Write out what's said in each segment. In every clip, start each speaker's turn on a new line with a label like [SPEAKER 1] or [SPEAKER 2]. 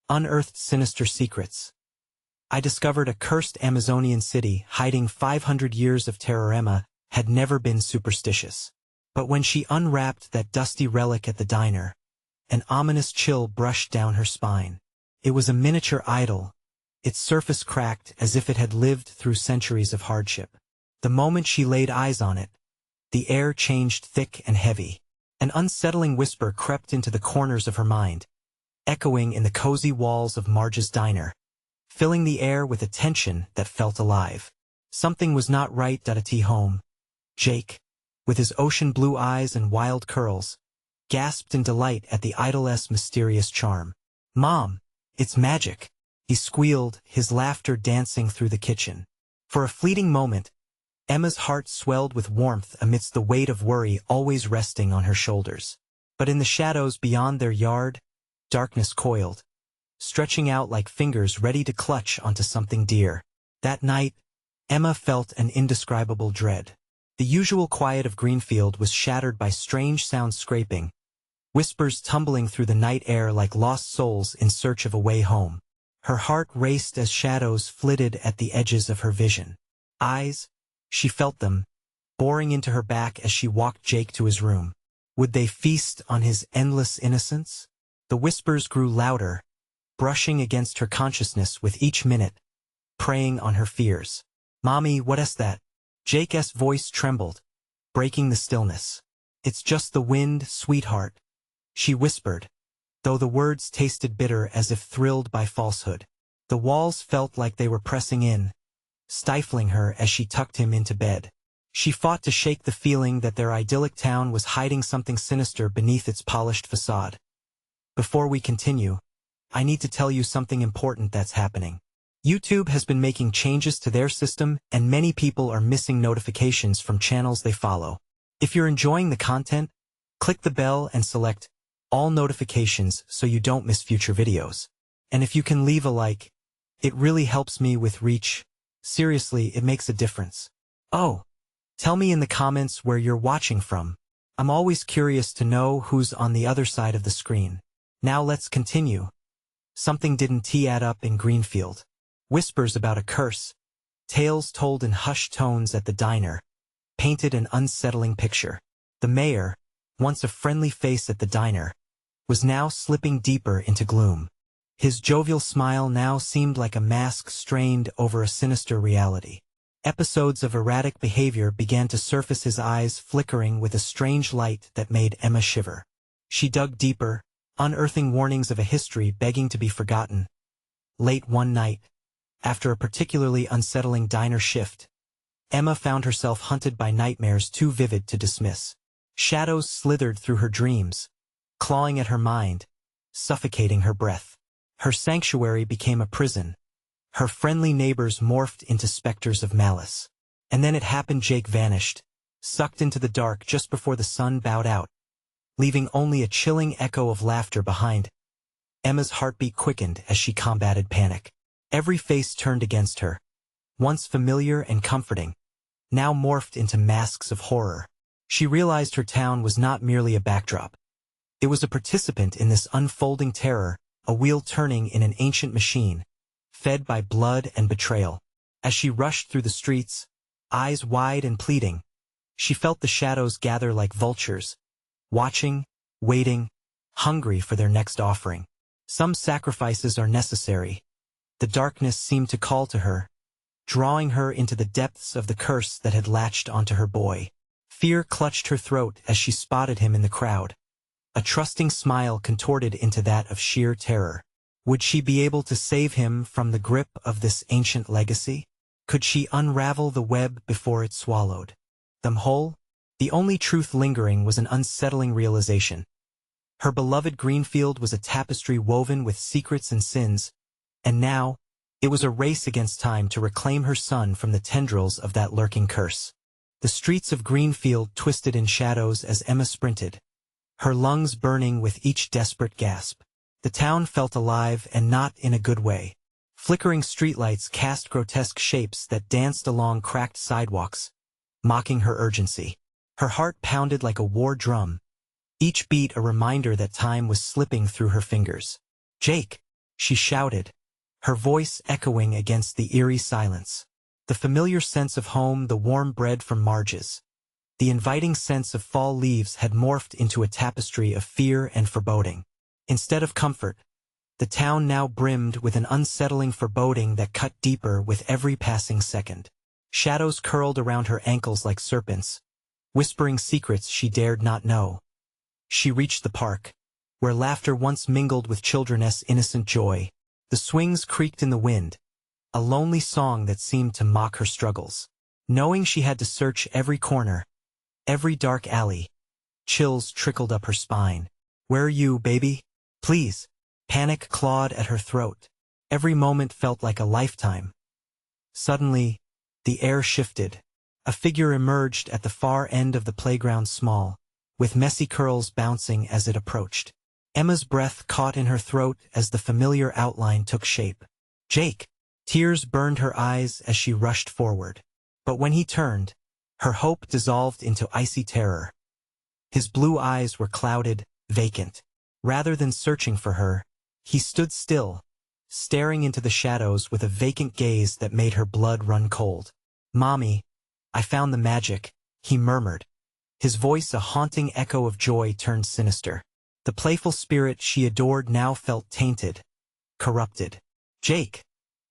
[SPEAKER 1] Unearthed Sinister Secrets. I discovered a cursed Amazonian city hiding 500 years of terror. Emma had never been superstitious. But when she unwrapped that dusty relic at the diner, an ominous chill brushed down her spine. It was a miniature idol, its surface cracked as if it had lived through centuries of hardship. The moment she laid eyes on it, the air changed thick and heavy. An unsettling whisper crept into the corners of her mind, echoing in the cozy walls of Marge's diner, filling the air with a tension that felt alive. Something was not right. At home, Jake, with his ocean-blue eyes and wild curls, gasped in delight at the idol's mysterious charm. "Mom, it's magic!" he squealed, his laughter dancing through the kitchen. For a fleeting moment, Emma's heart swelled with warmth amidst the weight of worry always resting on her shoulders. But in the shadows beyond their yard, darkness coiled, stretching out like fingers ready to clutch onto something dear. That night, Emma felt an indescribable dread. The usual quiet of Greenfield was shattered by strange sounds, scraping, whispers tumbling through the night air like lost souls in search of a way home. Her heart raced as shadows flitted at the edges of her vision. Eyes, she felt them, boring into her back as she walked Jake to his room. Would they feast on his endless innocence? The whispers grew louder, brushing against her consciousness with each minute, preying on her fears. "Mommy, what's that?" Jake's voice trembled, breaking the stillness. "It's just the wind, sweetheart," she whispered, though the words tasted bitter as if thrilled by falsehood. The walls felt like they were pressing in, stifling her as she tucked him into bed. She fought to shake the feeling that their idyllic town was hiding something sinister beneath its polished facade. Before we continue, I need to tell you something important that's happening. YouTube has been making changes to their system, and many people are missing notifications from channels they follow. If you're enjoying the content, click the bell and select all notifications so you don't miss future videos. And if you can leave a like, it really helps me with reach. Seriously, it makes a difference. Oh, tell me in the comments where you're watching from. I'm always curious to know who's on the other side of the screen. Now let's continue. Something didn't add up in Greenfield. Whispers about a curse, tales told in hushed tones at the diner, painted an unsettling picture. The mayor, once a friendly face at the diner, was now slipping deeper into gloom. His jovial smile now seemed like a mask strained over a sinister reality. Episodes of erratic behavior began to surface, his eyes flickering with a strange light that made Emma shiver. She dug deeper, unearthing warnings of a history begging to be forgotten. Late one night, after a particularly unsettling diner shift, Emma found herself hunted by nightmares too vivid to dismiss. Shadows slithered through her dreams, clawing at her mind, suffocating her breath. Her sanctuary became a prison. Her friendly neighbors morphed into specters of malice. And then it happened. Jake vanished, sucked into the dark just before the sun bowed out, leaving only a chilling echo of laughter behind. Emma's heartbeat quickened as she combated panic. Every face turned against her, once familiar and comforting, now morphed into masks of horror. She realized her town was not merely a backdrop. It was a participant in this unfolding terror, a wheel turning in an ancient machine, fed by blood and betrayal. As she rushed through the streets, eyes wide and pleading, she felt the shadows gather like vultures, watching, waiting, hungry for their next offering. Some sacrifices are necessary. The darkness seemed to call to her, drawing her into the depths of the curse that had latched onto her boy. Fear clutched her throat as she spotted him in the crowd. A trusting smile contorted into that of sheer terror. Would she be able to save him from the grip of this ancient legacy? Could she unravel the web before it swallowed them whole? The only truth lingering was an unsettling realization. Her beloved Greenfield was a tapestry woven with secrets and sins, and now, it was a race against time to reclaim her son from the tendrils of that lurking curse. The streets of Greenfield twisted in shadows as Emma sprinted, her lungs burning with each desperate gasp. The town felt alive, and not in a good way. Flickering streetlights cast grotesque shapes that danced along cracked sidewalks, mocking her urgency. Her heart pounded like a war drum, each beat a reminder that time was slipping through her fingers. "Jake!" she shouted, her voice echoing against the eerie silence. The familiar sense of home, the warm bread from Marge's, the inviting sense of fall leaves had morphed into a tapestry of fear and foreboding. Instead of comfort, the town now brimmed with an unsettling foreboding that cut deeper with every passing second. Shadows curled around her ankles like serpents, whispering secrets she dared not know. She reached the park, where laughter once mingled with children's innocent joy. The swings creaked in the wind, a lonely song that seemed to mock her struggles. Knowing she had to search every corner, every dark alley, chills trickled up her spine. "Where are you, baby? Please." Panic clawed at her throat. Every moment felt like a lifetime. Suddenly, the air shifted. A figure emerged at the far end of the playground, small, with messy curls bouncing as it approached. Emma's breath caught in her throat as the familiar outline took shape. Jake! Tears burned her eyes as she rushed forward. But when he turned, her hope dissolved into icy terror. His blue eyes were clouded, vacant. Rather than searching for her, he stood still, staring into the shadows with a vacant gaze that made her blood run cold. "Mommy, I found the magic," he murmured. His voice a haunting echo of joy turned sinister. The playful spirit she adored now felt tainted, corrupted. "Jake,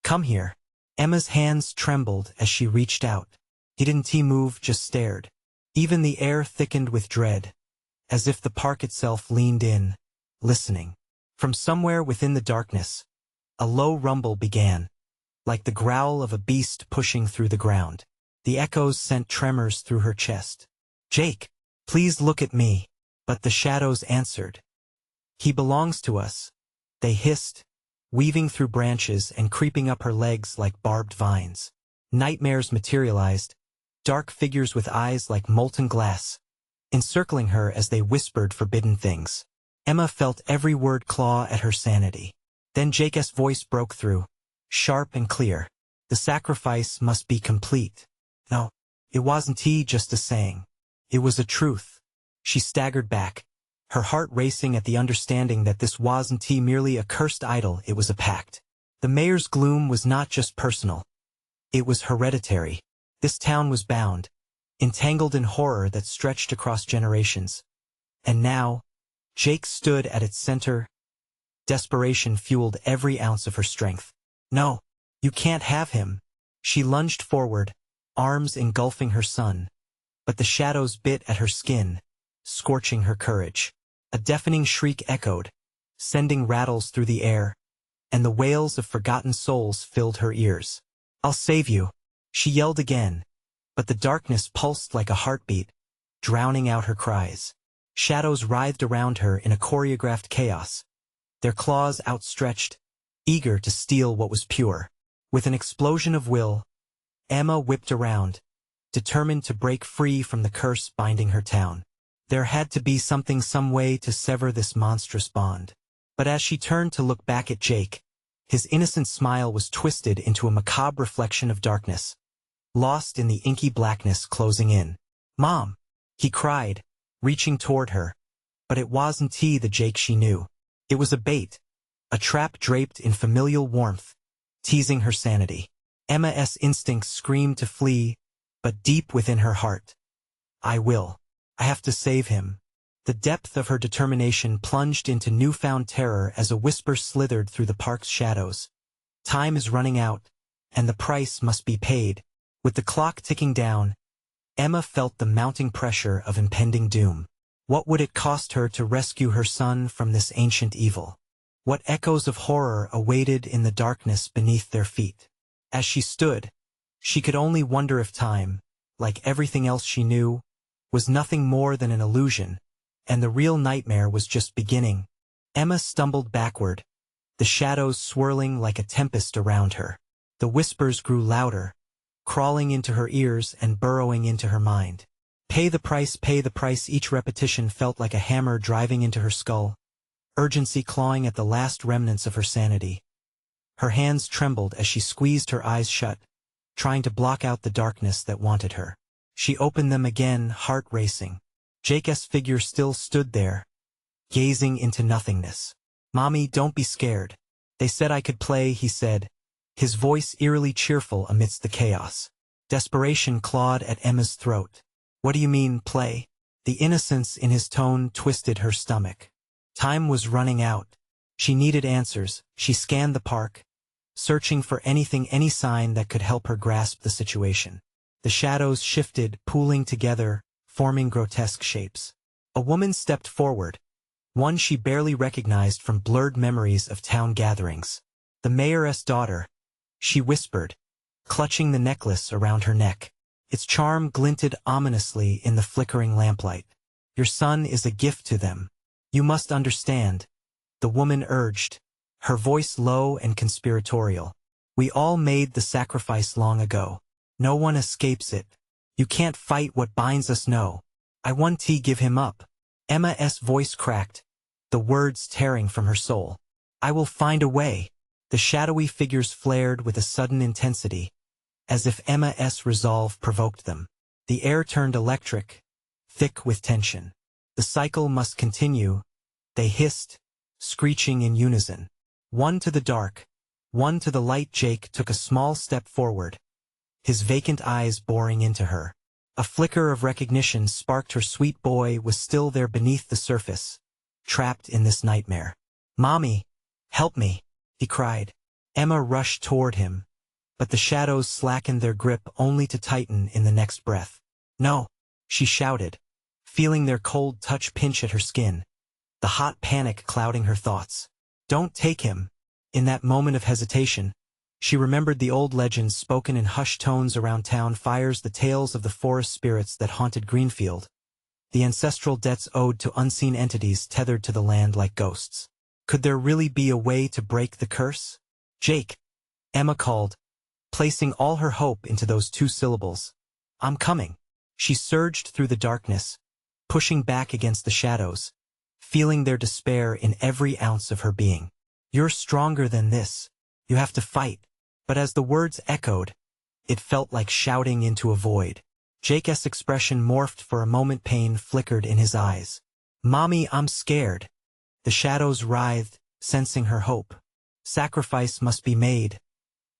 [SPEAKER 1] come here." Emma's hands trembled as she reached out. He didn't move, just stared. Even the air thickened with dread, as if the park itself leaned in, listening. From somewhere within the darkness, a low rumble began, like the growl of a beast pushing through the ground. The echoes sent tremors through her chest. "Jake, please look at me." But the shadows answered. "He belongs to us," they hissed, weaving through branches and creeping up her legs like barbed vines. Nightmares materialized, dark figures with eyes like molten glass, encircling her as they whispered forbidden things. Emma felt every word claw at her sanity. Then Jake's voice broke through, sharp and clear. "The sacrifice must be complete." No, it wasn't just a saying. It was a truth. She staggered back, her heart racing at the understanding that this wasn't merely a cursed idol, it was a pact. The mayor's gloom was not just personal. It was hereditary. This town was bound, entangled in horror that stretched across generations. And now, Jake stood at its center. Desperation fueled every ounce of her strength. "No, you can't have him." She lunged forward, arms engulfing her son. But the shadows bit at her skin, scorching her courage. A deafening shriek echoed, sending rattles through the air, and the wails of forgotten souls filled her ears. "I'll save you," she yelled again, but the darkness pulsed like a heartbeat, drowning out her cries. Shadows writhed around her in a choreographed chaos, their claws outstretched, eager to steal what was pure. With an explosion of will, Emma whipped around, determined to break free from the curse binding her town. There had to be something, some way to sever this monstrous bond. But as she turned to look back at Jake, his innocent smile was twisted into a macabre reflection of darkness, lost in the inky blackness closing in. "Mom!" he cried, reaching toward her. But it wasn't the Jake she knew. It was a bait, a trap draped in familial warmth, teasing her sanity. Emma's instincts screamed to flee, but deep within her heart, "I will. I have to save him." The depth of her determination plunged into newfound terror as a whisper slithered through the park's shadows. "Time is running out, and the price must be paid." With the clock ticking down, Emma felt the mounting pressure of impending doom. What would it cost her to rescue her son from this ancient evil? What echoes of horror awaited in the darkness beneath their feet? As she stood, she could only wonder if time, like everything else she knew, was nothing more than an illusion, and the real nightmare was just beginning. Emma stumbled backward, the shadows swirling like a tempest around her. The whispers grew louder, crawling into her ears and burrowing into her mind. "Pay the price, pay the price." Each repetition felt like a hammer driving into her skull, urgency clawing at the last remnants of her sanity. Her hands trembled as she squeezed her eyes shut, trying to block out the darkness that wanted her. She opened them again, heart racing. Jake's figure still stood there, gazing into nothingness. "Mommy, don't be scared." They said I could play, he said, his voice eerily cheerful amidst the chaos. Desperation clawed at Emma's throat. What do you mean, play? The innocence in his tone twisted her stomach. Time was running out. She needed answers. She scanned the park, searching for anything, any sign that could help her grasp the situation. The shadows shifted, pooling together, forming grotesque shapes. A woman stepped forward, one she barely recognized from blurred memories of town gatherings. The mayoress' daughter, she whispered, clutching the necklace around her neck. Its charm glinted ominously in the flickering lamplight. Your son is a gift to them. You must understand, the woman urged, her voice low and conspiratorial. We all made the sacrifice long ago. No one escapes it. You can't fight what binds us, no. I won't give him up. Emma's voice cracked, the words tearing from her soul. I will find a way. The shadowy figures flared with a sudden intensity, as if Emma's resolve provoked them. The air turned electric, thick with tension. The cycle must continue, they hissed, screeching in unison. One to the dark, one to the light. Jake took a small step forward, his vacant eyes boring into her. A flicker of recognition sparked. Her sweet boy was still there beneath the surface, trapped in this nightmare. Mommy, help me, he cried. Emma rushed toward him, but the shadows slackened their grip only to tighten in the next breath. No, she shouted, feeling their cold touch pinch at her skin, the hot panic clouding her thoughts. Don't take him. In that moment of hesitation, she remembered the old legends spoken in hushed tones around town fires, the tales of the forest spirits that haunted Greenfield, the ancestral debts owed to unseen entities tethered to the land like ghosts. Could there really be a way to break the curse? Jake, Emma called, placing all her hope into those two syllables. I'm coming. She surged through the darkness, pushing back against the shadows, feeling their despair in every ounce of her being. You're stronger than this. You have to fight. But as the words echoed, it felt like shouting into a void. Jake's expression morphed for a moment. Pain flickered in his eyes. Mommy, I'm scared. The shadows writhed, sensing her hope. Sacrifice must be made.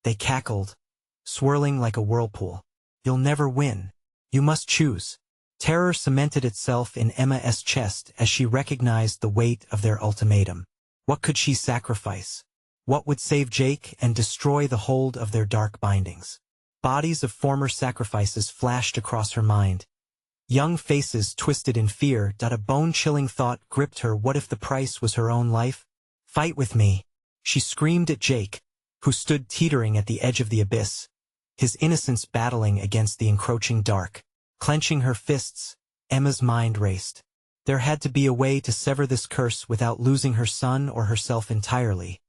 [SPEAKER 1] They cackled, swirling like a whirlpool. You'll never win. You must choose. Terror cemented itself in Emma's chest as she recognized the weight of their ultimatum. What could she sacrifice? What would save Jake and destroy the hold of their dark bindings? Bodies of former sacrifices flashed across her mind. Young faces twisted in fear. A bone-chilling thought gripped her. What if the price was her own life? Fight with me, she screamed at Jake, who stood teetering at the edge of the abyss, his innocence battling against the encroaching dark. Clenching her fists, Emma's mind raced. There had to be a way to sever this curse without losing her son or herself entirely.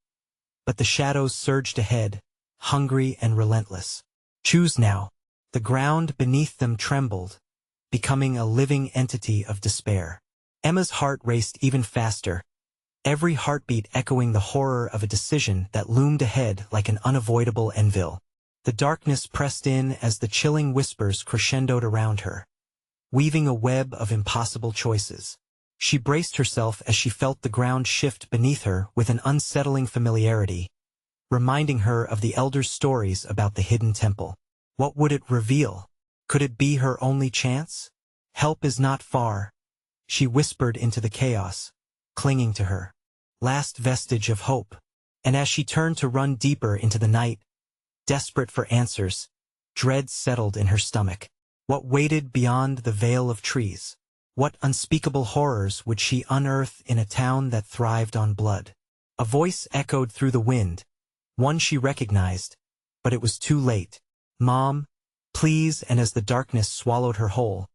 [SPEAKER 1] But the shadows surged ahead, hungry and relentless. Choose now. The ground beneath them trembled, becoming a living entity of despair. Emma's heart raced even faster, every heartbeat echoing the horror of a decision that loomed ahead like an unavoidable anvil. The darkness pressed in as the chilling whispers crescendoed around her, weaving a web of impossible choices. She braced herself as she felt the ground shift beneath her with an unsettling familiarity, reminding her of the elders' stories about the hidden temple. What would it reveal? Could it be her only chance? Help is not far, she whispered into the chaos, clinging to her last vestige of hope. And as she turned to run deeper into the night, desperate for answers, dread settled in her stomach. What waited beyond the veil of trees? What unspeakable horrors would she unearth in a town that thrived on blood? A voice echoed through the wind, one she recognized, but it was too late. Mom, please. And as the darkness swallowed her whole,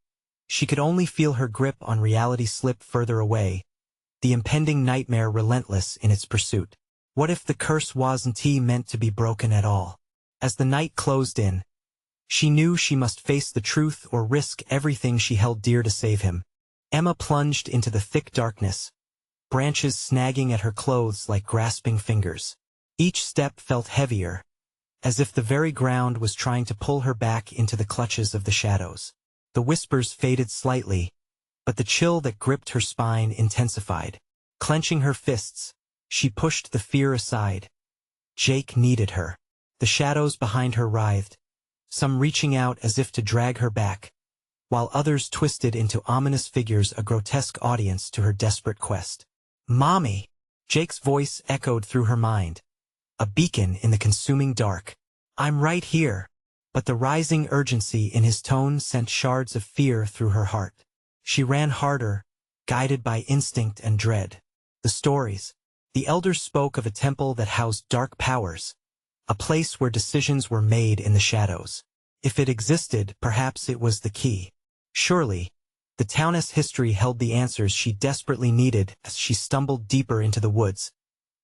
[SPEAKER 1] she could only feel her grip on reality slip further away, the impending nightmare relentless in its pursuit. What if the curse wasn't meant to be broken at all? As the night closed in, she knew she must face the truth or risk everything she held dear to save him. Emma plunged into the thick darkness, branches snagging at her clothes like grasping fingers. Each step felt heavier, as if the very ground was trying to pull her back into the clutches of the shadows. The whispers faded slightly, but the chill that gripped her spine intensified. Clenching her fists, she pushed the fear aside, Jake needed her. The shadows behind her writhed, some reaching out as if to drag her back, while others twisted into ominous figures, a grotesque audience to her desperate quest. "Mommy!" Jake's voice echoed through her mind, a beacon in the consuming dark. "I'm right here." But the rising urgency in his tone sent shards of fear through her heart. She ran harder, guided by instinct and dread. The stories. The elders spoke of a temple that housed dark powers, a place where decisions were made in the shadows. If it existed, perhaps it was the key. Surely, the town's history held the answers she desperately needed. As she stumbled deeper into the woods,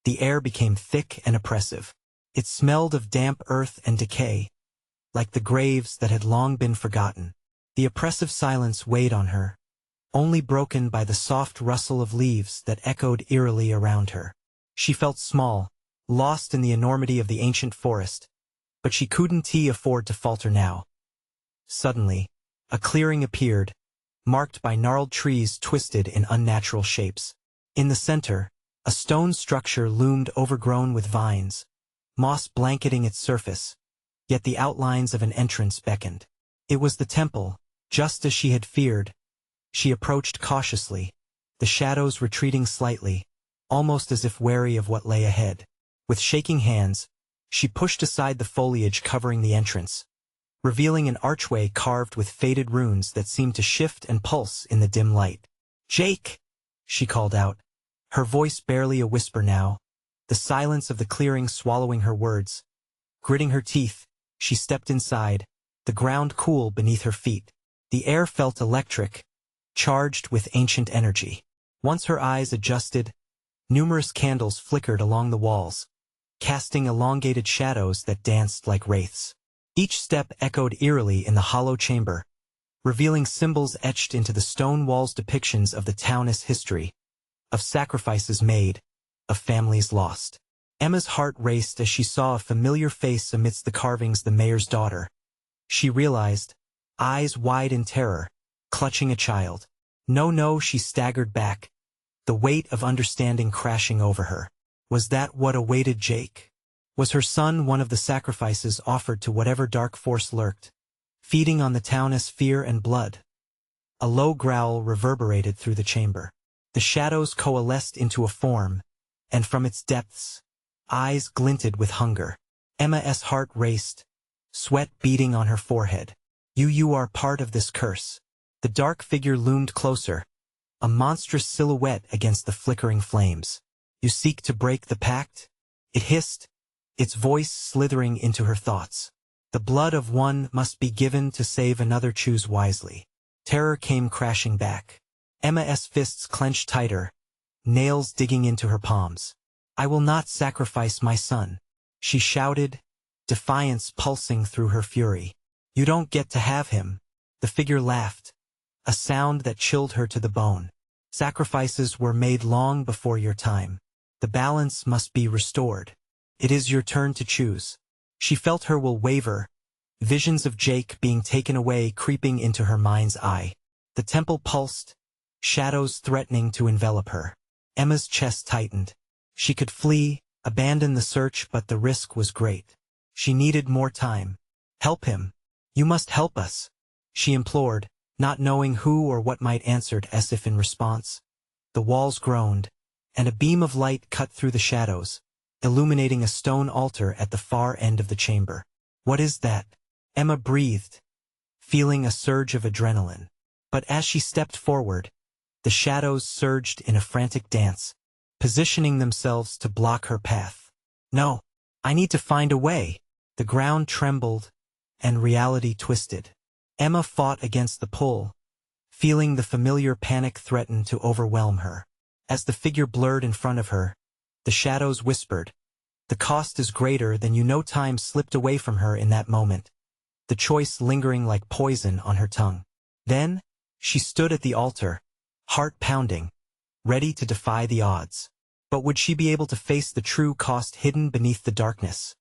[SPEAKER 1] the air became thick and oppressive. It smelled of damp earth and decay, like the graves that had long been forgotten. The oppressive silence weighed on her, only broken by the soft rustle of leaves that echoed eerily around her. She felt small, lost in the enormity of the ancient forest, but she couldn't afford to falter now. Suddenly, a clearing appeared, marked by gnarled trees twisted in unnatural shapes. In the center, a stone structure loomed, overgrown with vines, moss blanketing its surface, yet the outlines of an entrance beckoned. It was the temple, just as she had feared. She approached cautiously, the shadows retreating slightly, almost as if wary of what lay ahead. With shaking hands, she pushed aside the foliage covering the entrance, revealing an archway carved with faded runes that seemed to shift and pulse in the dim light. "Jake!" she called out, her voice barely a whisper now, the silence of the clearing swallowing her words. Gritting her teeth, she stepped inside, the ground cool beneath her feet. The air felt electric, charged with ancient energy. Once her eyes adjusted, numerous candles flickered along the walls, casting elongated shadows that danced like wraiths. Each step echoed eerily in the hollow chamber, revealing symbols etched into the stone walls, depictions of the town's history, of sacrifices made, of families lost. Emma's heart raced as she saw a familiar face amidst the carvings, the mayor's daughter. She realized, eyes wide in terror, clutching a child. No, she staggered back, the weight of understanding crashing over her. Was that what awaited Jake? Was her son one of the sacrifices offered to whatever dark force lurked, feeding on the town's fear and blood? A low growl reverberated through the chamber. The shadows coalesced into a form, and from its depths, eyes glinted with hunger. Emma's heart raced, sweat beading on her forehead. You are part of this curse." The dark figure loomed closer, a monstrous silhouette against the flickering flames. "You seek to break the pact?" it hissed, its voice slithering into her thoughts. "The blood of one must be given to save another. Choose wisely." Terror came crashing back. Emma's fists clenched tighter, nails digging into her palms. "I will not sacrifice my son," she shouted, defiance pulsing through her fury. "You don't get to have him." The figure laughed, a sound that chilled her to the bone. "Sacrifices were made long before your time. The balance must be restored. It is your turn to choose." She felt her will waver, visions of Jake being taken away creeping into her mind's eye. The temple pulsed, shadows threatening to envelop her. Emma's chest tightened. She could flee, abandon the search, but the risk was great. She needed more time. "Help him. You must help us," she implored, not knowing who or what might answer as if in response. The walls groaned, and a beam of light cut through the shadows, illuminating a stone altar at the far end of the chamber. "What is that?" Emma breathed, feeling a surge of adrenaline. But as she stepped forward, the shadows surged in a frantic dance, positioning themselves to block her path. "No, I need to find a way." The ground trembled, and reality twisted. Emma fought against the pull, feeling the familiar panic threaten to overwhelm her. As the figure blurred in front of her, the shadows whispered, "The cost is greater than you know." Time slipped away from her in that moment, the choice lingering like poison on her tongue. Then, she stood at the altar, heart pounding, ready to defy the odds. But would she be able to face the true cost hidden beneath the darkness?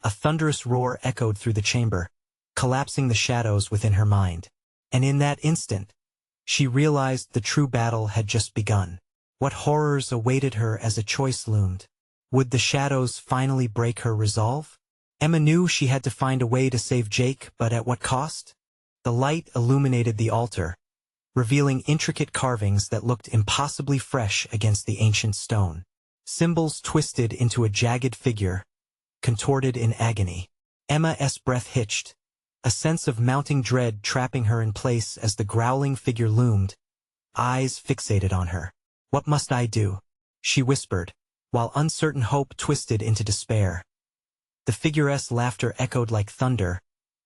[SPEAKER 1] A thunderous roar echoed through the chamber, collapsing the shadows within her mind. And in that instant, she realized the true battle had just begun. What horrors awaited her as a choice loomed? Would the shadows finally break her resolve? Emma knew she had to find a way to save Jake, but at what cost? The light illuminated the altar, revealing intricate carvings that looked impossibly fresh against the ancient stone. Symbols twisted into a jagged figure, contorted in agony. Emma's breath hitched, a sense of mounting dread trapping her in place as the growling figure loomed, eyes fixated on her. "What must I do?" she whispered, while uncertain hope twisted into despair. The figure's laughter echoed like thunder,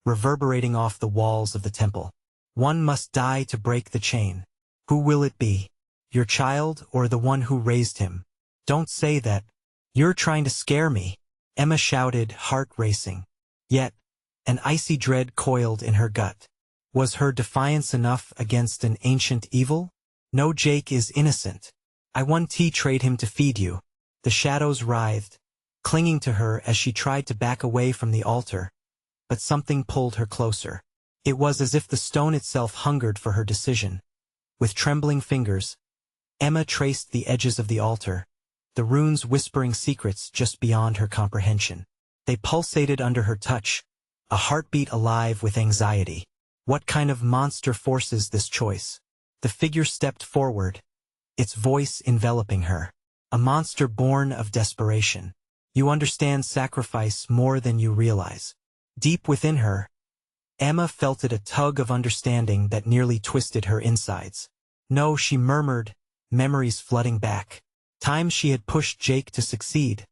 [SPEAKER 1] reverberating off the walls of the temple. "One must die to break the chain. Who will it be? Your child or the one who raised him? Don't say that. You're trying to scare me," Emma shouted, heart racing. Yet, an icy dread coiled in her gut. Was her defiance enough against an ancient evil? "No, Jake is innocent. I won trade him to feed you." The shadows writhed, clinging to her as she tried to back away from the altar, but something pulled her closer. It was as if the stone itself hungered for her decision. With trembling fingers, Emma traced the edges of the altar, the runes whispering secrets just beyond her comprehension. They pulsated under her touch, a heartbeat alive with anxiety. What kind of monster forces this choice? The figure stepped forward, its voice enveloping her. A monster born of desperation. "You understand sacrifice more than you realize." Deep within her, Emma felt it a tug of understanding that nearly twisted her insides. "No," she murmured, memories flooding back. Times she had pushed Jake to succeed,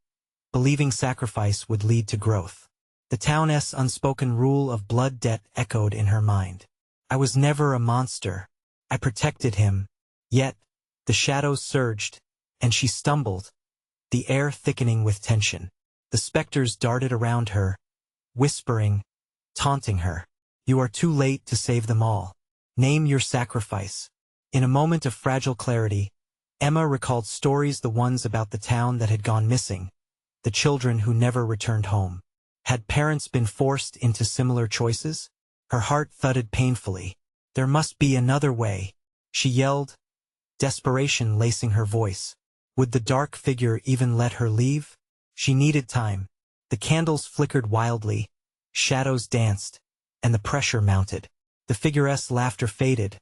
[SPEAKER 1] believing sacrifice would lead to growth. The town's unspoken rule of blood debt echoed in her mind. "I was never a monster. I protected him." Yet, the shadows surged, and she stumbled, the air thickening with tension. The specters darted around her, whispering, taunting her. "You are too late to save them all. Name your sacrifice." In a moment of fragile clarity, Emma recalled stories, the ones about the town that had gone missing, the children who never returned home. Had parents been forced into similar choices? Her heart thudded painfully. There must be another way, she yelled, desperation lacing her voice. Would the dark figure even let her leave? She needed time. The candles flickered wildly, shadows danced, and the pressure mounted. The figure's laughter faded,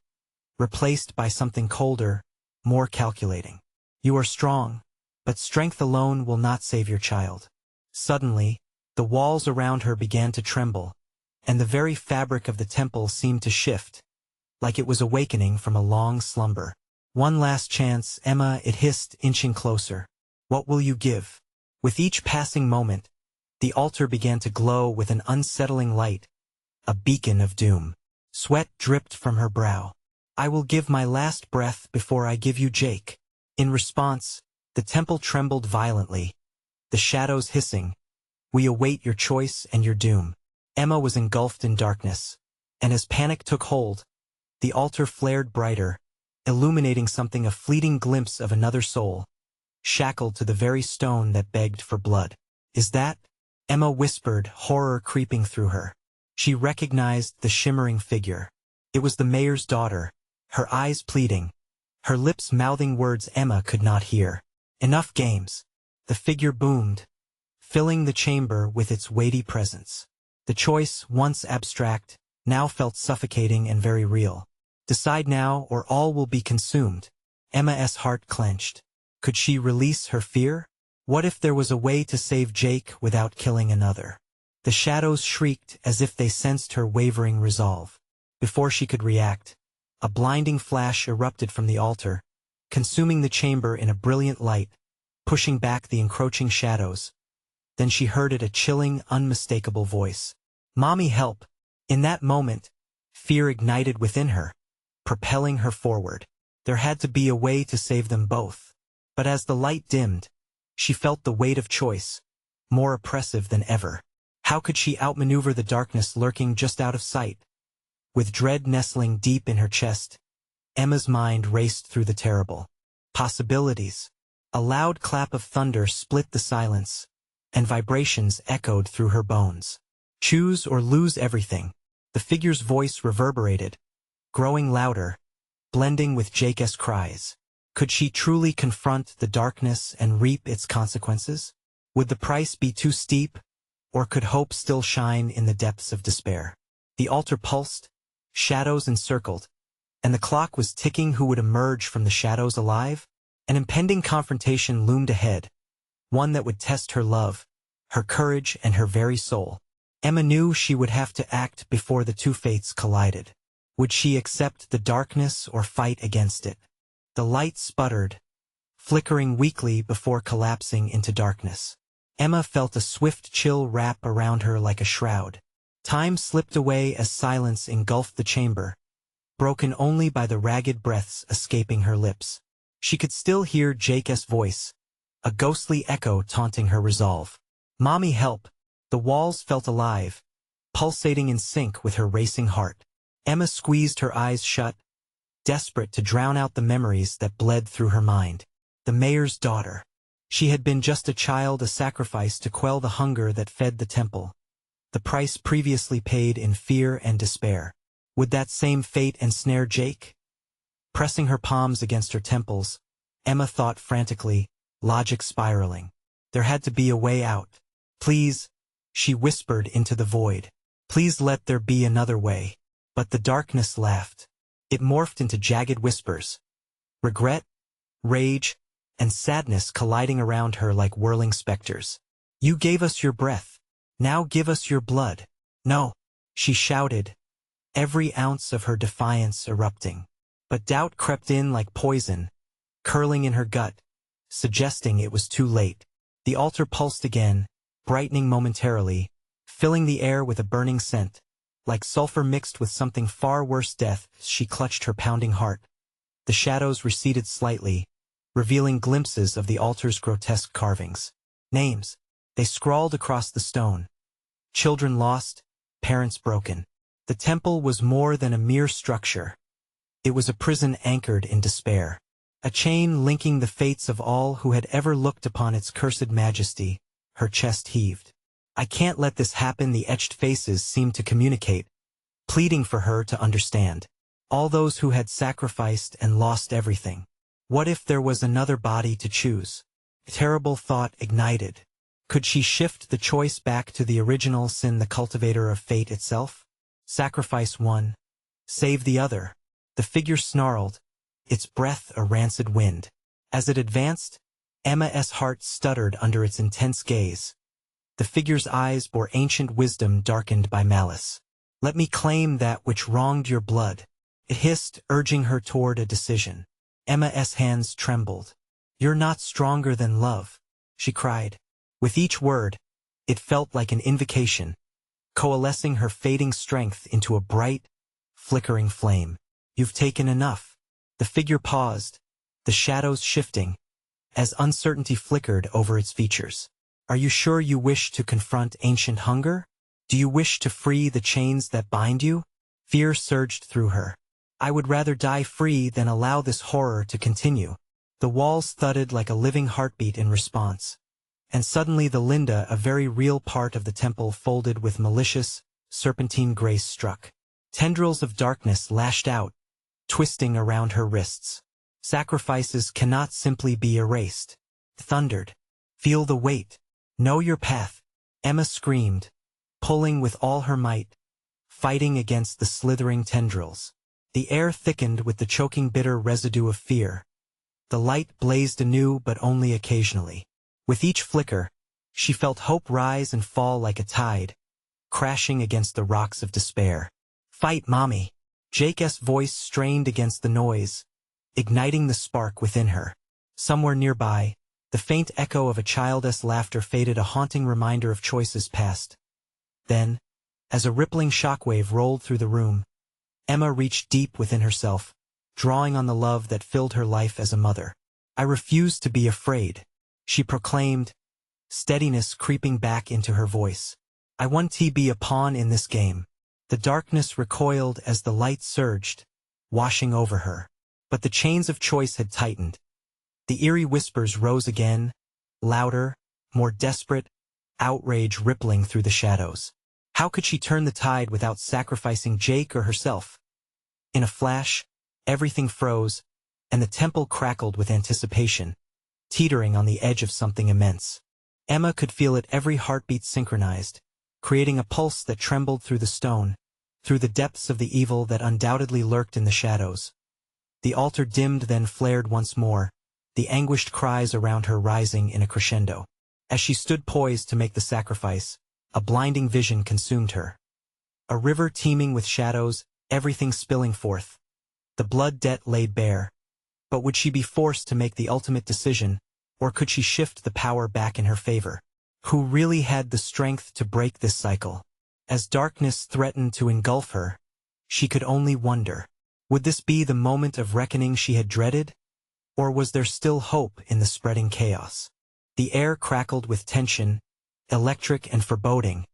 [SPEAKER 1] replaced by something colder, more calculating. "You are strong, but strength alone will not save your child." Suddenly, the walls around her began to tremble, and the very fabric of the temple seemed to shift, like it was awakening from a long slumber. "One last chance, Emma," it hissed, inching closer. "What will you give?" With each passing moment, the altar began to glow with an unsettling light, a beacon of doom. Sweat dripped from her brow. "I will give my last breath before I give you Jake." In response, the temple trembled violently, the shadows hissing, "We await your choice and your doom." Emma was engulfed in darkness, and as panic took hold, the altar flared brighter, illuminating something, a fleeting glimpse of another soul, shackled to the very stone that begged for blood. "Is that?" Emma whispered, horror creeping through her. She recognized the shimmering figure. It was the mayor's daughter, her eyes pleading, her lips mouthing words Emma could not hear. "Enough games." The figure boomed, filling the chamber with its weighty presence. The choice, once abstract, now felt suffocating and very real. Decide now or all will be consumed. Emma's heart clenched. Could she release her fear? What if there was a way to save Jake without killing another? The shadows shrieked as if they sensed her wavering resolve. Before she could react, a blinding flash erupted from the altar, consuming the chamber in a brilliant light, pushing back the encroaching shadows. Then she heard it, a chilling, unmistakable voice. "Mommy, help!" In that moment, fear ignited within her, propelling her forward. There had to be a way to save them both. But as the light dimmed, she felt the weight of choice, more oppressive than ever. How could she outmaneuver the darkness lurking just out of sight? With dread nestling deep in her chest, Emma's mind raced through the terrible possibilities. A loud clap of thunder split the silence, and vibrations echoed through her bones. Choose or lose everything. The figure's voice reverberated, growing louder, blending with Jake's cries. Could she truly confront the darkness and reap its consequences? Would the price be too steep, or could hope still shine in the depths of despair? The altar pulsed, shadows encircled, and the clock was ticking. Who would emerge from the shadows alive? An impending confrontation loomed ahead, one that would test her love, her courage, and her very soul. Emma knew she would have to act before the two fates collided. Would she accept the darkness or fight against it? The light sputtered, flickering weakly before collapsing into darkness. Emma felt a swift chill wrap around her like a shroud. Time slipped away as silence engulfed the chamber, broken only by the ragged breaths escaping her lips. She could still hear Jake's voice, a ghostly echo taunting her resolve. "Mommy, help!" The walls felt alive, pulsating in sync with her racing heart. Emma squeezed her eyes shut, desperate to drown out the memories that bled through her mind. The mayor's daughter. She had been just a child, a sacrifice to quell the hunger that fed the temple. The price previously paid in fear and despair. Would that same fate ensnare Jake? Pressing her palms against her temples, Emma thought frantically, logic spiraling. There had to be a way out. "Please," she whispered into the void. "Please let there be another way." But the darkness laughed. It morphed into jagged whispers. Regret, rage, and sadness colliding around her like whirling specters. "You gave us your breath. Now give us your blood." "No," she shouted, every ounce of her defiance erupting. But doubt crept in like poison, curling in her gut, suggesting it was too late. The altar pulsed again, brightening momentarily, filling the air with a burning scent. Like sulfur mixed with something far worse, death. She clutched her pounding heart. The shadows receded slightly, revealing glimpses of the altar's grotesque carvings. Names. They scrawled across the stone. Children lost, parents broken. The temple was more than a mere structure. It was a prison anchored in despair. A chain linking the fates of all who had ever looked upon its cursed majesty. Her chest heaved. "I can't let this happen." The etched faces seemed to communicate, pleading for her to understand. All those who had sacrificed and lost everything. What if there was another body to choose? A terrible thought ignited. Could she shift the choice back to the original sin, the cultivator of fate itself? Sacrifice one, save the other. The figure snarled, its breath a rancid wind. As it advanced, Emma's heart stuttered under its intense gaze. The figure's eyes bore ancient wisdom darkened by malice. "Let me claim that which wronged your blood," it hissed, urging her toward a decision. Emma's hands trembled. "You're not stronger than love," she cried. With each word, it felt like an invocation, coalescing her fading strength into a bright, flickering flame. "You've taken enough." The figure paused, the shadows shifting, as uncertainty flickered over its features. "Are you sure you wish to confront ancient hunger? Do you wish to free the chains that bind you?" Fear surged through her. "I would rather die free than allow this horror to continue." The walls thudded like a living heartbeat in response. And suddenly the Linda, a very real part of the temple, folded with malicious, serpentine grace struck. Tendrils of darkness lashed out, twisting around her wrists. "Sacrifices cannot simply be erased," it thundered. "Feel the weight. Know your path." Emma screamed, pulling with all her might, fighting against the slithering tendrils. The air thickened with the choking bitter residue of fear. The light blazed anew, but only occasionally. With each flicker, she felt hope rise and fall like a tide, crashing against the rocks of despair. "Fight, Mommy!" Jake's voice strained against the noise, igniting the spark within her. Somewhere nearby, the faint echo of a child's laughter faded, a haunting reminder of choices past. Then, as a rippling shockwave rolled through the room, Emma reached deep within herself, drawing on the love that filled her life as a mother. "I refuse to be afraid," she proclaimed, steadiness creeping back into her voice. "I want to be a pawn in this game." The darkness recoiled as the light surged, washing over her. But the chains of choice had tightened. The eerie whispers rose again, louder, more desperate, outrage rippling through the shadows. How could she turn the tide without sacrificing Jake or herself? In a flash, everything froze, and the temple crackled with anticipation, teetering on the edge of something immense. Emma could feel it, every heartbeat synchronized, creating a pulse that trembled through the stone, through the depths of the evil that undoubtedly lurked in the shadows. The altar dimmed, then flared once more, the anguished cries around her rising in a crescendo. As she stood poised to make the sacrifice, a blinding vision consumed her. A river teeming with shadows, everything spilling forth. The blood debt lay bare. But would she be forced to make the ultimate decision, or could she shift the power back in her favor? Who really had the strength to break this cycle? As darkness threatened to engulf her, she could only wonder. Would this be the moment of reckoning she had dreaded? Or was there still hope in the spreading chaos? The air crackled with tension, electric and foreboding,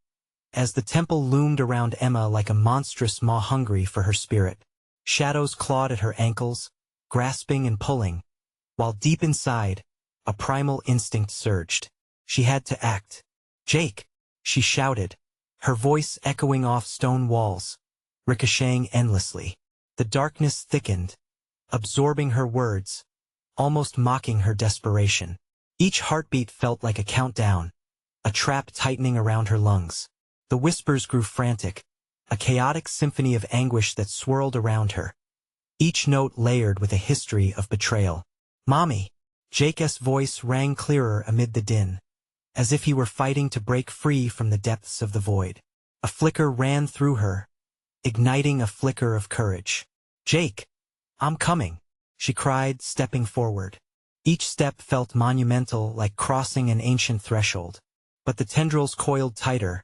[SPEAKER 1] as the temple loomed around Emma like a monstrous maw hungry for her spirit. Shadows clawed at her ankles, grasping and pulling, while deep inside, a primal instinct surged. She had to act. "Jake!" she shouted, her voice echoing off stone walls, ricocheting endlessly. The darkness thickened, absorbing her words, almost mocking her desperation. Each heartbeat felt like a countdown, a trap tightening around her lungs. The whispers grew frantic, a chaotic symphony of anguish that swirled around her, each note layered with a history of betrayal. "Mommy!" Jake's voice rang clearer amid the din, as if he were fighting to break free from the depths of the void. A flicker ran through her, igniting a flicker of courage. "Jake! I'm coming!" she cried, stepping forward. Each step felt monumental, like crossing an ancient threshold. But the tendrils coiled tighter,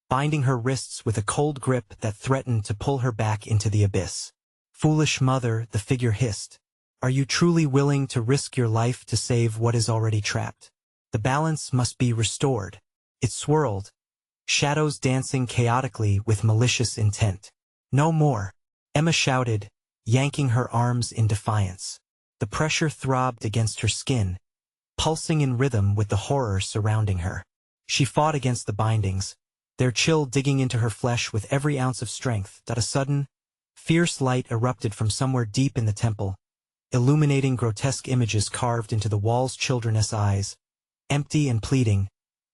[SPEAKER 1] binding her wrists with a cold grip that threatened to pull her back into the abyss. "Foolish mother," the figure hissed. "Are you truly willing to risk your life to save what is already trapped? The balance must be restored." It swirled, shadows dancing chaotically with malicious intent. "No more," Emma shouted, yanking her arms in defiance. The pressure throbbed against her skin, pulsing in rhythm with the horror surrounding her. She fought against the bindings, their chill digging into her flesh with every ounce of strength. A sudden, fierce light erupted from somewhere deep in the temple, illuminating grotesque images carved into the walls. Children's eyes, empty and pleading,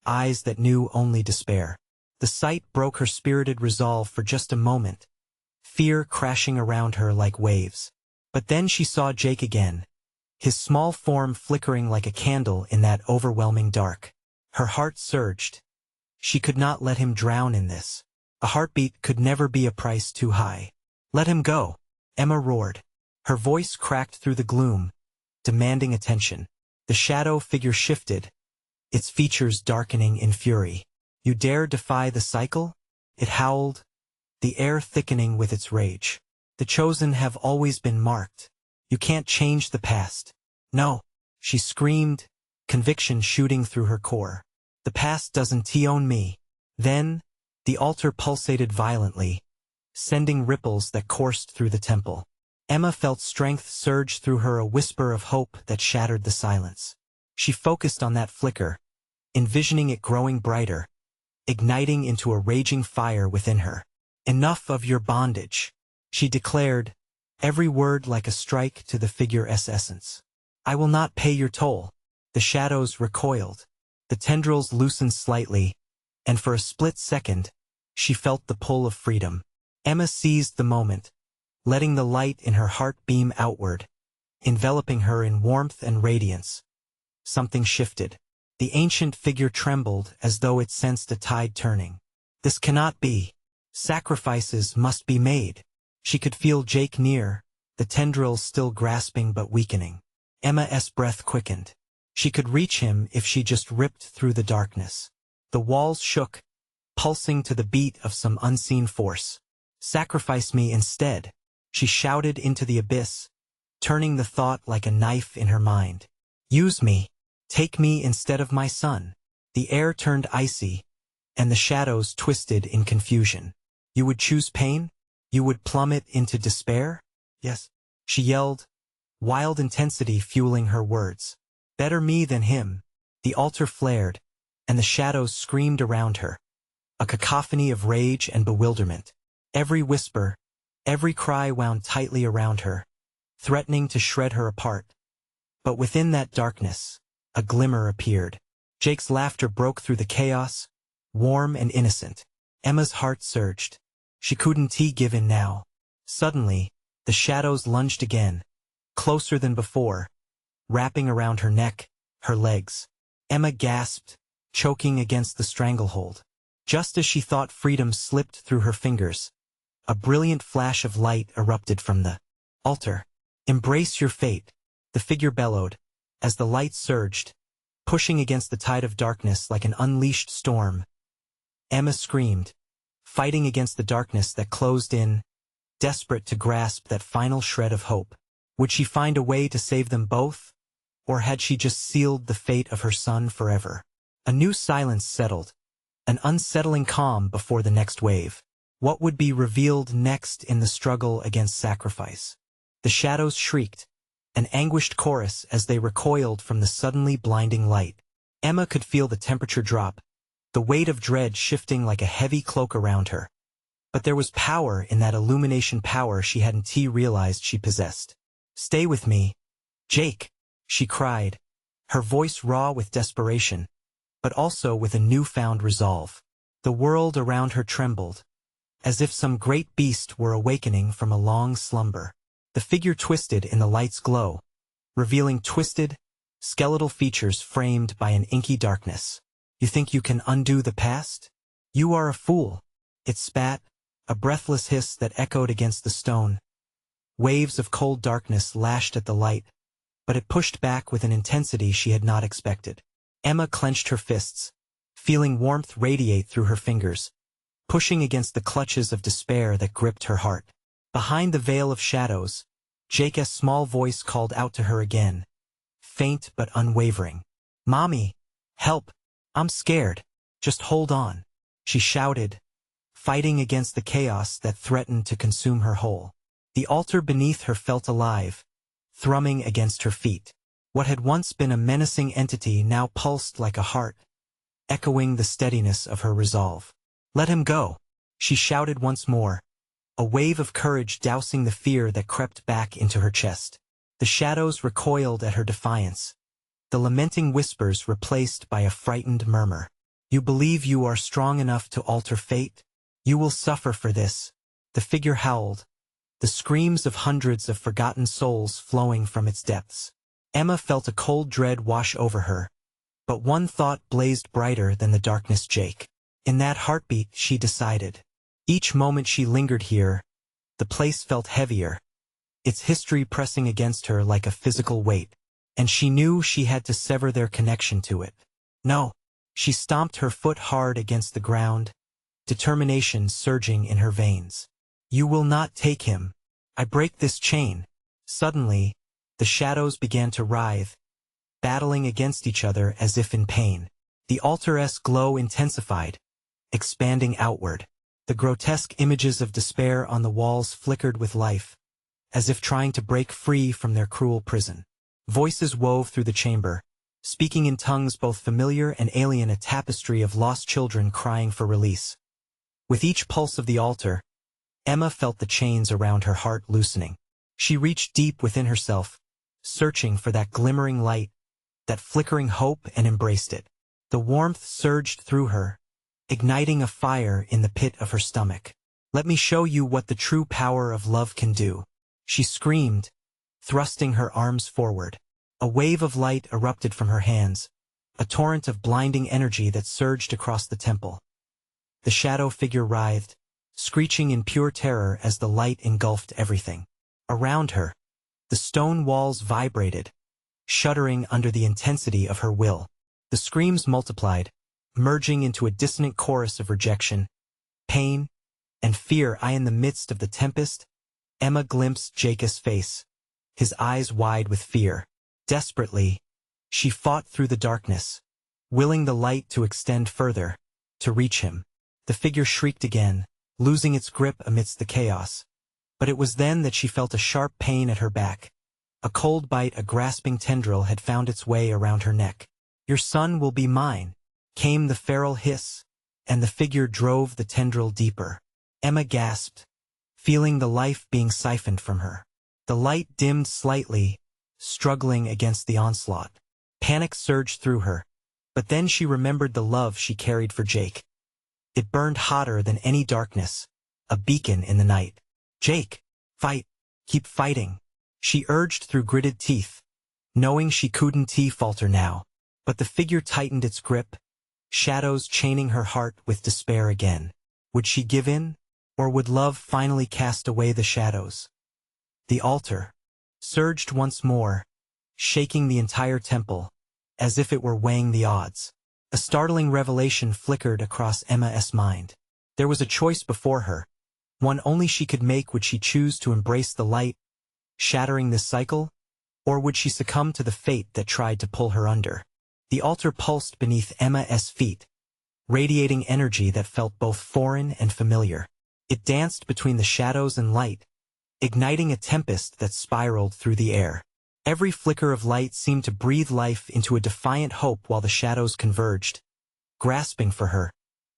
[SPEAKER 1] eyes that knew only despair. The sight broke her spirited resolve for just a moment, fear crashing around her like waves. But then she saw Jake again, his small form flickering like a candle in that overwhelming dark. Her heart surged. She could not let him drown in this. A heartbeat could never be a price too high. "Let him go," Emma roared. Her voice cracked through the gloom, demanding attention. The shadow figure shifted, its features darkening in fury. "You dare defy the cycle?" it howled, the air thickening with its rage. "The chosen have always been marked. You can't change the past." "No," she screamed, conviction shooting through her core. "The past doesn't own me." Then, the altar pulsated violently, sending ripples that coursed through the temple. Emma felt strength surge through her, a whisper of hope that shattered the silence. She focused on that flicker, envisioning it growing brighter, igniting into a raging fire within her. "Enough of your bondage," she declared, every word like a strike to the figure's essence. "I will not pay your toll." The shadows recoiled. The tendrils loosened slightly, and for a split second, she felt the pull of freedom. Emma seized the moment, letting the light in her heart beam outward, enveloping her in warmth and radiance. Something shifted. The ancient figure trembled as though it sensed a tide turning. This cannot be. Sacrifices must be made. She could feel Jake near, the tendrils still grasping but weakening. Emma's breath quickened. She could reach him if she just ripped through the darkness. The walls shook, pulsing to the beat of some unseen force. "Sacrifice me instead," she shouted into the abyss, turning the thought like a knife in her mind. "Use me. Take me instead of my son." The air turned icy, and the shadows twisted in confusion. "You would choose pain? You would plummet into despair?" "Yes," she yelled, wild intensity fueling her words. "Better me than him." The altar flared, and the shadows screamed around her, a cacophony of rage and bewilderment. Every whisper, every cry wound tightly around her, threatening to shred her apart. But within that darkness, a glimmer appeared. Jake's laughter broke through the chaos, warm and innocent. Emma's heart surged. She couldn't give in now. Suddenly, the shadows lunged again, closer than before, wrapping around her neck, her legs. Emma gasped, choking against the stranglehold. Just as she thought freedom slipped through her fingers, a brilliant flash of light erupted from the altar. "Embrace your fate," the figure bellowed, as the light surged, pushing against the tide of darkness like an unleashed storm. Emma screamed, fighting against the darkness that closed in, desperate to grasp that final shred of hope. Would she find a way to save them both, or had she just sealed the fate of her son forever? A new silence settled, an unsettling calm before the next wave. What would be revealed next in the struggle against sacrifice? The shadows shrieked, an anguished chorus as they recoiled from the suddenly blinding light. Emma could feel the temperature drop, the weight of dread shifting like a heavy cloak around her. But there was power in that illumination, power she hadn't realized she possessed. "Stay with me, Jake," she cried, her voice raw with desperation, but also with a newfound resolve. The world around her trembled, as if some great beast were awakening from a long slumber. The figure twisted in the light's glow, revealing twisted, skeletal features framed by an inky darkness. "You think you can undo the past? You are a fool," it spat, a breathless hiss that echoed against the stone. Waves of cold darkness lashed at the light, but it pushed back with an intensity she had not expected. Emma clenched her fists, feeling warmth radiate through her fingers, pushing against the clutches of despair that gripped her heart. Behind the veil of shadows, Jake's small voice called out to her again, faint but unwavering. "Mommy, help, I'm scared. Just hold on," she shouted, fighting against the chaos that threatened to consume her whole. The altar beneath her felt alive, thrumming against her feet. What had once been a menacing entity now pulsed like a heart, echoing the steadiness of her resolve. "Let him go," she shouted once more, a wave of courage dousing the fear that crept back into her chest. The shadows recoiled at her defiance, the lamenting whispers replaced by a frightened murmur. "You believe you are strong enough to alter fate? You will suffer for this," the figure howled, the screams of hundreds of forgotten souls flowing from its depths. Emma felt a cold dread wash over her, but one thought blazed brighter than the darkness: Jake. In that heartbeat, she decided. Each moment she lingered here, the place felt heavier, its history pressing against her like a physical weight, and she knew she had to sever their connection to it. No, she stomped her foot hard against the ground, determination surging in her veins. "You will not take him. I break this chain." Suddenly, the shadows began to writhe, battling against each other as if in pain. The altar's glow intensified, expanding outward. The grotesque images of despair on the walls flickered with life, as if trying to break free from their cruel prison. Voices wove through the chamber, speaking in tongues both familiar and alien, a tapestry of lost children crying for release. With each pulse of the altar, Emma felt the chains around her heart loosening. She reached deep within herself, searching for that glimmering light, that flickering hope, and embraced it. The warmth surged through her, igniting a fire in the pit of her stomach. "Let me show you what the true power of love can do," she screamed, thrusting her arms forward. A wave of light erupted from her hands, a torrent of blinding energy that surged across the temple. The shadow figure writhed, screeching in pure terror as the light engulfed everything. Around her, the stone walls vibrated, shuddering under the intensity of her will. The screams multiplied, merging into a dissonant chorus of rejection, pain, and fear. In the midst of the tempest, Emma glimpsed Jake's face, his eyes wide with fear. Desperately, she fought through the darkness, willing the light to extend further, to reach him. The figure shrieked again, losing its grip amidst the chaos. But it was then that she felt a sharp pain at her back. A cold bite, a grasping tendril had found its way around her neck. "Your son will be mine," came the feral hiss, and the figure drove the tendril deeper. Emma gasped, feeling the life being siphoned from her. The light dimmed slightly, struggling against the onslaught. Panic surged through her, But then she remembered the love she carried for Jake. It burned hotter than any darkness, a beacon in the night. "Jake, fight, keep fighting," she urged through gritted teeth, knowing she couldn't falter now. But the figure tightened its grip, shadows chaining her heart with despair again. Would she give in, or would love finally cast away the shadows? The altar surged once more, shaking the entire temple, as if it were weighing the odds. A startling revelation flickered across Emma's mind. There was a choice before her, one only she could make. Would she choose to embrace the light, shattering this cycle, or would she succumb to the fate that tried to pull her under? The altar pulsed beneath Emma's feet, radiating energy that felt both foreign and familiar. It danced between the shadows and light, igniting a tempest that spiraled through the air. Every flicker of light seemed to breathe life into a defiant hope while the shadows converged, grasping for her,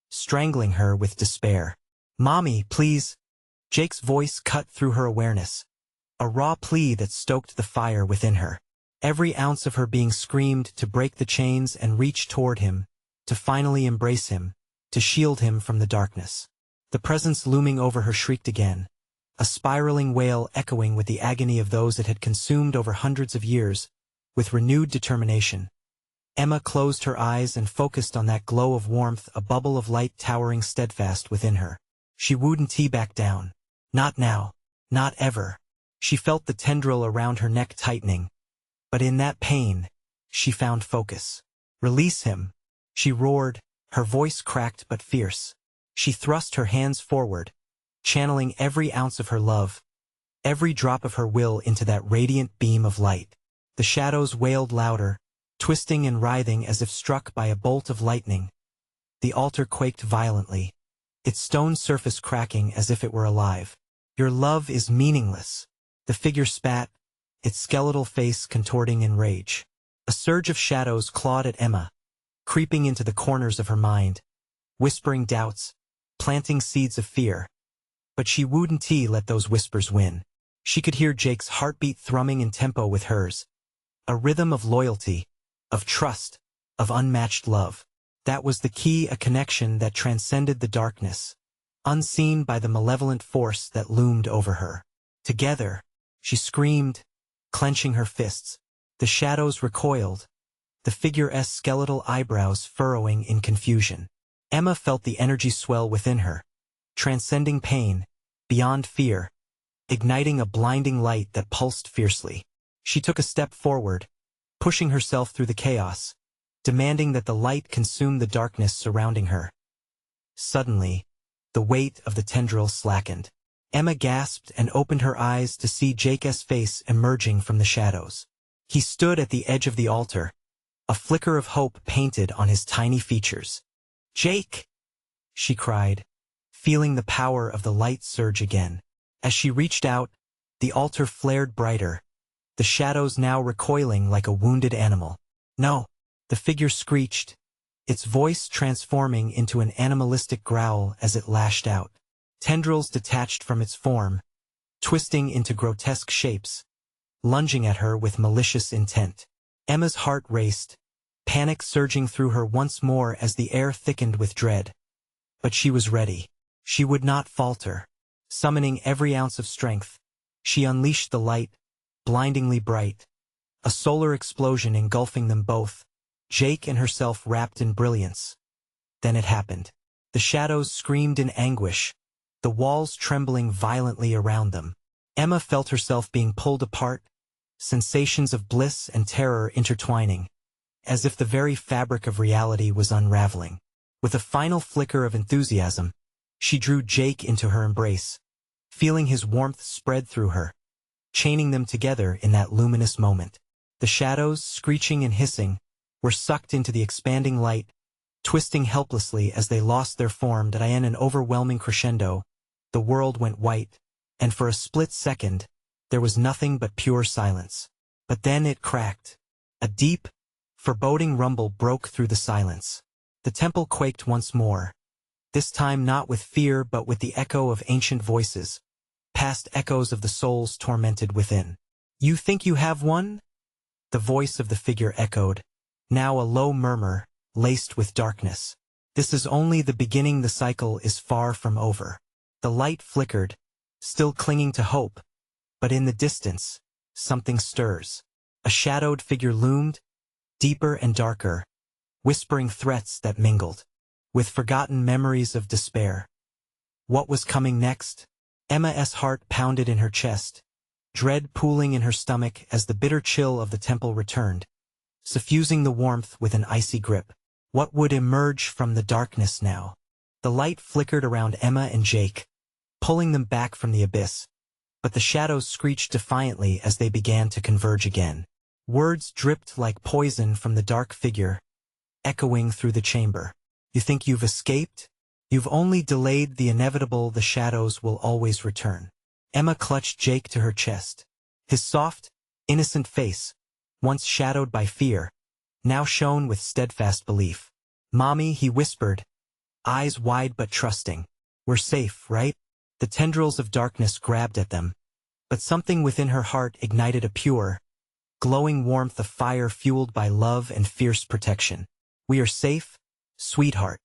[SPEAKER 1] strangling her with despair. "Mommy, please." Jake's voice cut through her awareness, a raw plea that stoked the fire within her. Every ounce of her being screamed to break the chains and reach toward him, to finally embrace him, to shield him from the darkness. The presence looming over her shrieked again, a spiraling wail echoing with the agony of those it had consumed over hundreds of years. With renewed determination, Emma closed her eyes and focused on that glow of warmth, a bubble of light towering steadfast within her. She wouldn't back down. Not now. Not ever. She felt the tendril around her neck tightening, but in that pain, she found focus. "Release him," she roared, her voice cracked but fierce. She thrust her hands forward, channeling every ounce of her love, every drop of her will into that radiant beam of light. The shadows wailed louder, twisting and writhing as if struck by a bolt of lightning. The altar quaked violently, its stone surface cracking as if it were alive. "Your love is meaningless," the figure spat, its skeletal face contorting in rage. A surge of shadows clawed at Emma, creeping into the corners of her mind, whispering doubts, planting seeds of fear. But she wouldn't let those whispers win. She could hear Jake's heartbeat thrumming in tempo with hers, a rhythm of loyalty, of trust, of unmatched love. That was the key, a connection that transcended the darkness, unseen by the malevolent force that loomed over her. "Together," she screamed, clenching her fists. The shadows recoiled, the figure's skeletal eyebrows furrowing in confusion. Emma felt the energy swell within her, transcending pain, beyond fear, igniting a blinding light that pulsed fiercely. She took a step forward, pushing herself through the chaos, demanding that the light consume the darkness surrounding her. Suddenly, the weight of the tendril slackened. Emma gasped and opened her eyes to see Jake's face emerging from the shadows. He stood at the edge of the altar, a flicker of hope painted on his tiny features. "Jake!" she cried, feeling the power of the light surge again. As she reached out, the altar flared brighter, the shadows now recoiling like a wounded animal. "No!" the figure screeched, its voice transforming into an animalistic growl as it lashed out. Tendrils detached from its form, twisting into grotesque shapes, lunging at her with malicious intent. Emma's heart raced, panic surging through her once more as the air thickened with dread. But she was ready. She would not falter. Summoning every ounce of strength, she unleashed the light, blindingly bright, a solar explosion engulfing them both, Jake and herself wrapped in brilliance. Then it happened. The shadows screamed in anguish, the walls trembling violently around them. Emma felt herself being pulled apart, sensations of bliss and terror intertwining, as if the very fabric of reality was unraveling. With a final flicker of enthusiasm, she drew Jake into her embrace, feeling his warmth spread through her, chaining them together in that luminous moment. The shadows, screeching and hissing, were sucked into the expanding light, twisting helplessly as they lost their form. In an overwhelming crescendo, the world went white, and for a split second, there was nothing but pure silence. But then it cracked. A deep, foreboding rumble broke through the silence. The temple quaked once more, this time not with fear but with the echo of ancient voices, past echoes of the souls tormented within. "You think you have one?" The voice of the figure echoed, now a low murmur, laced with darkness. This is only the beginning, the cycle is far from over. The light flickered, still clinging to hope, but in the distance, something stirs. A shadowed figure loomed, deeper and darker, whispering threats that mingled with forgotten memories of despair. What was coming next? Emma's heart pounded in her chest, dread pooling in her stomach as the bitter chill of the temple returned, suffusing the warmth with an icy grip. What would emerge from the darkness now? The light flickered around Emma and Jake, pulling them back from the abyss, but the shadows screeched defiantly as they began to converge again. Words dripped like poison from the dark figure, echoing through the chamber. You think you've escaped? You've only delayed the inevitable. The shadows will always return. Emma clutched Jake to her chest. His soft, innocent face, once shadowed by fear, now shone with steadfast belief. "Mommy," he whispered, eyes wide but trusting. "We're safe, right?" The tendrils of darkness grabbed at them, but something within her heart ignited a pure, glowing warmth of fire fueled by love and fierce protection. "We are safe, sweetheart,"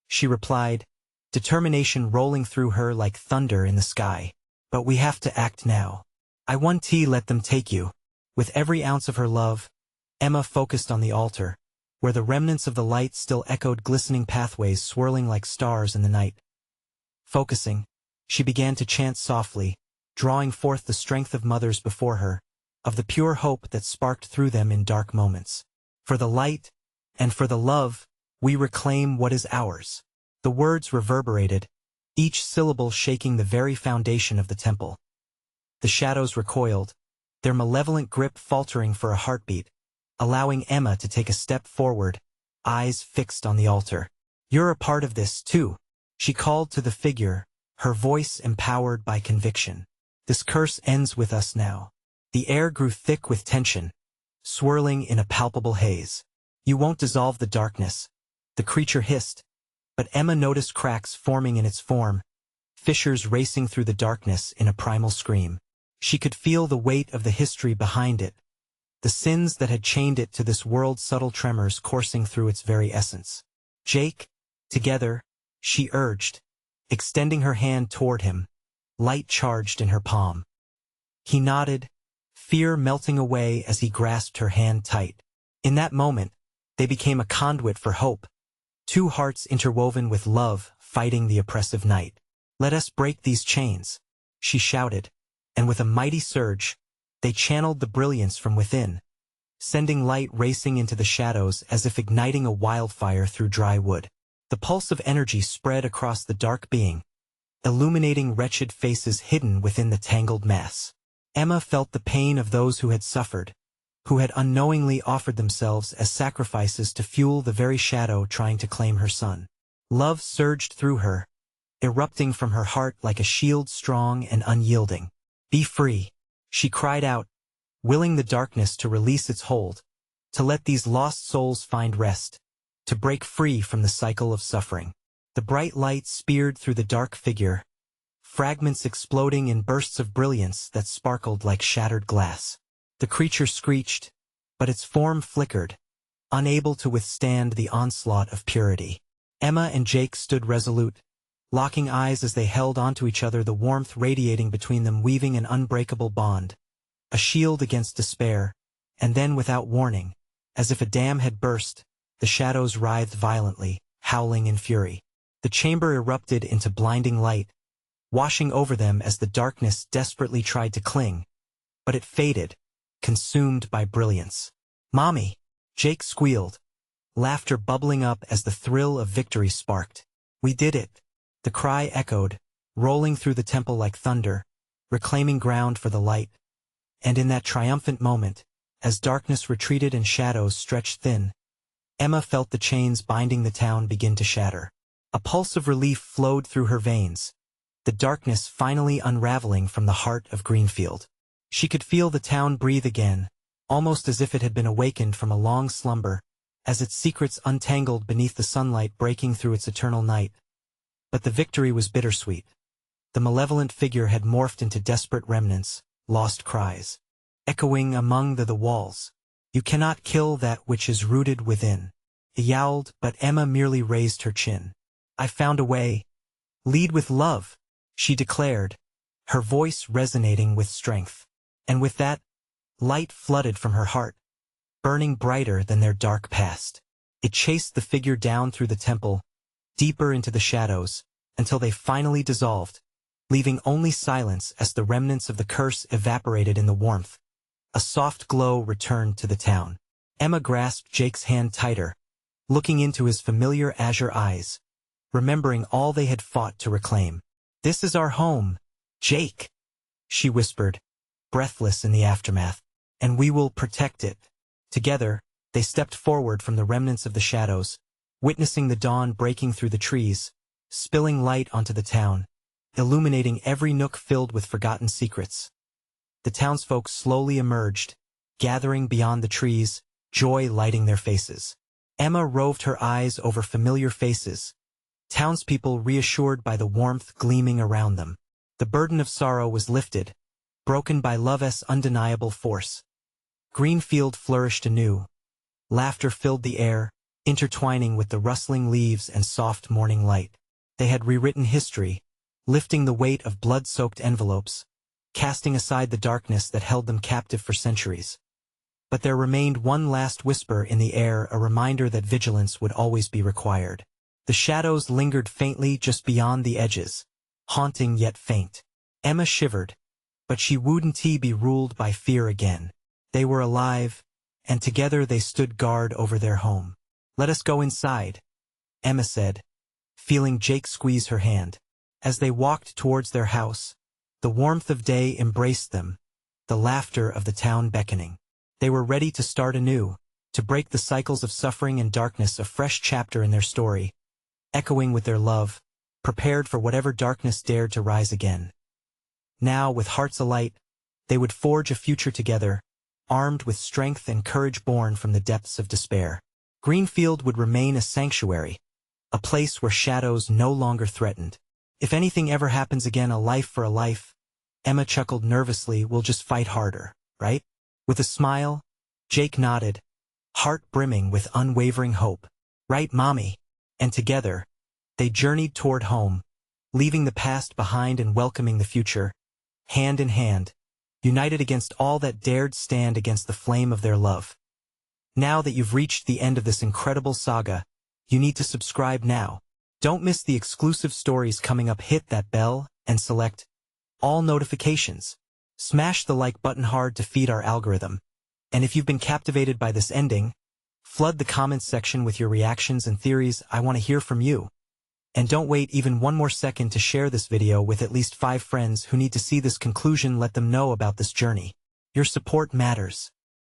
[SPEAKER 1] she replied, determination rolling through her like thunder in the sky. "But we have to act now. I want to let them take you." With every ounce of her love, Emma focused on the altar, where the remnants of the light still echoed, glistening pathways swirling like stars in the night. Focusing, she began to chant softly, drawing forth the strength of mothers before her, of the pure hope that sparked through them in dark moments. "For the light, and for the love, we reclaim what is ours." The words reverberated, each syllable shaking the very foundation of the temple. The shadows recoiled, their malevolent grip faltering for a heartbeat, allowing Emma to take a step forward, eyes fixed on the altar. "You're a part of this, too," she called to the figure, her voice empowered by conviction. "This curse ends with us now." The air grew thick with tension, swirling in a palpable haze. "You won't dissolve the darkness," the creature hissed, but Emma noticed cracks forming in its form, fissures racing through the darkness in a primal scream. She could feel the weight of the history behind it, the sins that had chained it to this world, subtle tremors coursing through its very essence. "Jake, together," she urged, extending her hand toward him, light charged in her palm. He nodded, fear melting away as he grasped her hand tight. In that moment, they became a conduit for hope, two hearts interwoven with love fighting the oppressive night. "Let us break these chains," she shouted, and with a mighty surge, they channeled the brilliance from within, sending light racing into the shadows as if igniting a wildfire through dry wood. The pulse of energy spread across the dark being, illuminating wretched faces hidden within the tangled mass. Emma felt the pain of those who had suffered, who had unknowingly offered themselves as sacrifices to fuel the very shadow trying to claim her son. Love surged through her, erupting from her heart like a shield strong and unyielding. "Be free," she cried out, willing the darkness to release its hold, to let these lost souls find rest, to break free from the cycle of suffering. The bright light speared through the dark figure, fragments exploding in bursts of brilliance that sparkled like shattered glass. The creature screeched, but its form flickered, unable to withstand the onslaught of purity. Emma and Jake stood resolute, locking eyes as they held onto each other, the warmth radiating between them, weaving an unbreakable bond, a shield against despair. And then, without warning, as if a dam had burst, the shadows writhed violently, howling in fury. The chamber erupted into blinding light, washing over them as the darkness desperately tried to cling, but it faded, consumed by brilliance. "Mommy!" Jake squealed, laughter bubbling up as the thrill of victory sparked. "We did it!" The cry echoed, rolling through the temple like thunder, reclaiming ground for the light. And in that triumphant moment, as darkness retreated and shadows stretched thin, Emma felt the chains binding the town begin to shatter. A pulse of relief flowed through her veins, the darkness finally unraveling from the heart of Greenfield. She could feel the town breathe again, almost as if it had been awakened from a long slumber, as its secrets untangled beneath the sunlight breaking through its eternal night. But the victory was bittersweet. The malevolent figure had morphed into desperate remnants, lost cries, echoing among the walls. "You cannot kill that which is rooted within." He yowled, but Emma merely raised her chin. I found a way. Lead with love, she declared, her voice resonating with strength. And with that, light flooded from her heart, burning brighter than their dark past. It chased the figure down through the temple, deeper into the shadows, until they finally dissolved, leaving only silence as the remnants of the curse evaporated in the warmth. A soft glow returned to the town. Emma grasped Jake's hand tighter, looking into his familiar azure eyes, remembering all they had fought to reclaim. This is our home, Jake, she whispered, breathless in the aftermath. And we will protect it. Together, they stepped forward from the remnants of the shadows, witnessing the dawn breaking through the trees, spilling light onto the town, illuminating every nook filled with forgotten secrets. The townsfolk slowly emerged, gathering beyond the trees, joy lighting their faces. Emma roved her eyes over familiar faces, townspeople reassured by the warmth gleaming around them. The burden of sorrow was lifted, broken by love's undeniable force. Greenfield flourished anew. Laughter filled the air, intertwining with the rustling leaves and soft morning light. They had rewritten history, lifting the weight of blood-soaked envelopes, casting aside the darkness that held them captive for centuries. But there remained one last whisper in the air, a reminder that vigilance would always be required. The shadows lingered faintly just beyond the edges, haunting yet faint. Emma shivered, but she wouldn't be ruled by fear again. They were alive, and together they stood guard over their home. Let us go inside, Emma said, feeling Jake squeeze her hand. As they walked towards their house, the warmth of day embraced them, the laughter of the town beckoning. They were ready to start anew, to break the cycles of suffering and darkness, a fresh chapter in their story, echoing with their love, prepared for whatever darkness dared to rise again. Now, with hearts alight, they would forge a future together, armed with strength and courage born from the depths of despair. Greenfield would remain a sanctuary, a place where shadows no longer threatened. If anything ever happens again, a life for a life, Emma chuckled nervously. We'll just fight harder, right? With a smile, Jake nodded, heart brimming with unwavering hope. Right, Mommy? And together, they journeyed toward home, leaving the past behind and welcoming the future, hand in hand, united against all that dared stand against the flame of their love. Now that you've reached the end of this incredible saga, you need to subscribe now. Don't miss the exclusive stories coming up. Hit that bell and select all notifications. Smash the like button hard to feed our algorithm. And if you've been captivated by this ending, flood the comments section with your reactions and theories. I want to hear from you. And don't wait even one more second to share this video with at least 5 friends who need to see this conclusion. Let them know about this journey. Your support matters.